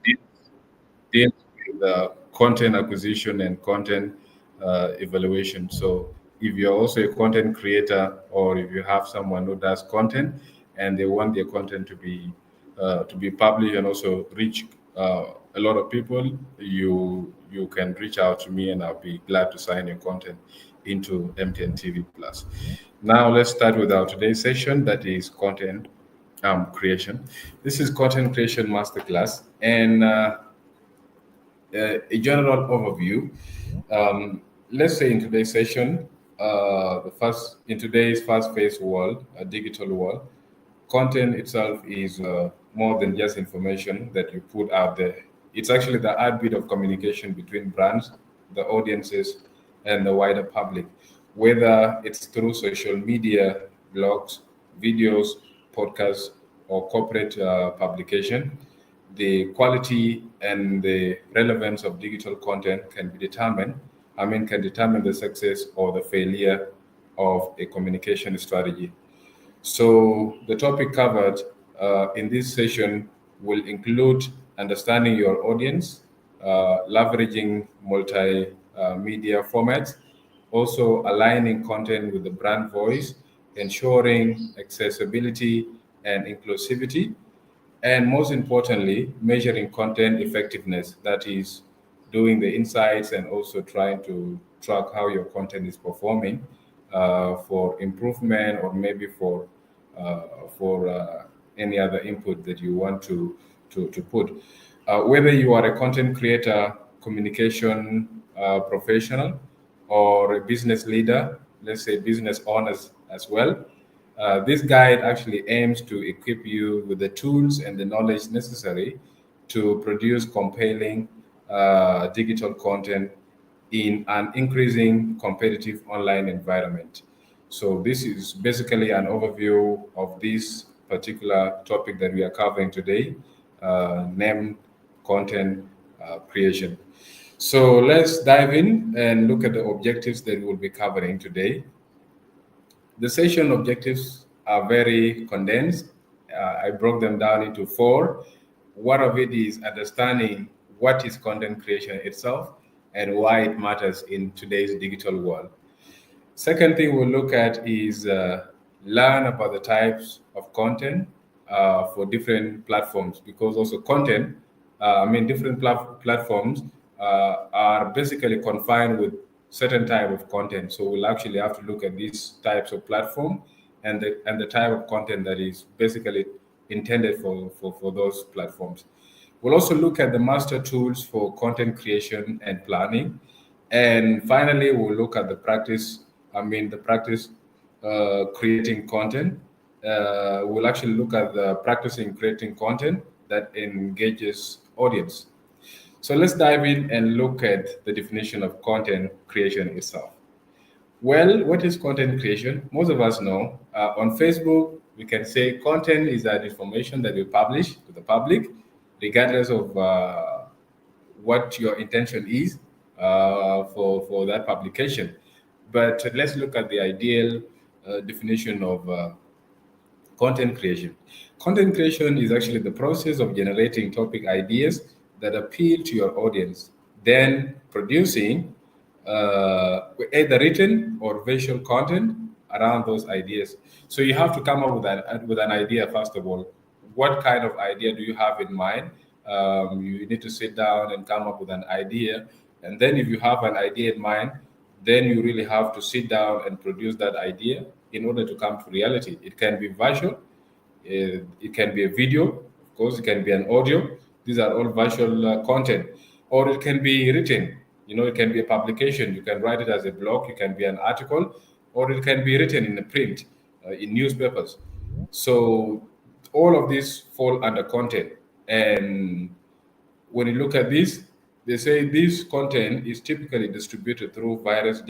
deals, deals with content acquisition and content evaluation. So if you're also a content creator, or if you have someone who does content and they want their content to be published and also reach a lot of people, you can reach out to me and I'll be glad to sign your content into MTN TV Plus. Now let's start with our today's session, that is content creation. This is content creation masterclass, and a general overview. Let's say in today's session, the first in today's fast-paced world, a digital world, content itself is more than just information that you put out there. It's actually the heartbeat of communication between brands, the audiences, and the wider public. Whether it's through social media, blogs, videos, podcasts, or corporate publication, the quality and the relevance of digital content can determine the success or the failure of a communication strategy. So the topic covered in this session will include understanding your audience, leveraging multimedia formats, also aligning content with the brand voice, ensuring accessibility and inclusivity, and most importantly, measuring content effectiveness. That is, doing the insights and also trying to track how your content is performing for improvement, or maybe for any other input that you want to put. Whether you are a content creator, communication professional, or a business leader, let's say business owners as well, this guide actually aims to equip you with the tools and the knowledge necessary to produce compelling digital content in an increasing competitive online environment. So, this is basically an overview of this particular topic that we are covering today, named content creation. So, let's dive in and look at the objectives that we'll be covering today. The session objectives are very condensed. I broke them down into four. One of it is understanding what is content creation itself and why it matters in today's digital world. Second thing we'll look at is learn about the types of content for different platforms, because also content, different platforms are basically confined with certain type of content. So we'll actually have to look at these types of platform and the type of content that is basically intended for those platforms. We'll also look at the master tools for content creation and planning. And finally, we'll look at the practice creating content. We'll actually look at the practicing creating content that engages audience. So let's dive in and look at the definition of content creation itself. Well, what is content creation? Most of us know. On Facebook, we can say content is that information that we publish to the public, regardless of what your intention is for that publication. But let's look at the ideal definition of content creation. Content creation is actually the process of generating topic ideas that appeal to your audience, then producing either written or visual content around those ideas. So you have to come up with an idea first of all. What kind of idea do you have in mind? You need to sit down and come up with an idea, and then if you have an idea in mind, then you really have to sit down and produce that idea in order to come to reality. It can be visual, it can be a video, of course, it can be an audio. These are all visual content, or it can be written. It can be a publication. You can write it as a blog, it can be an article, or it can be written in a print, in newspapers. So all of these fall under content. And when you look at this, they say this content is typically distributed through various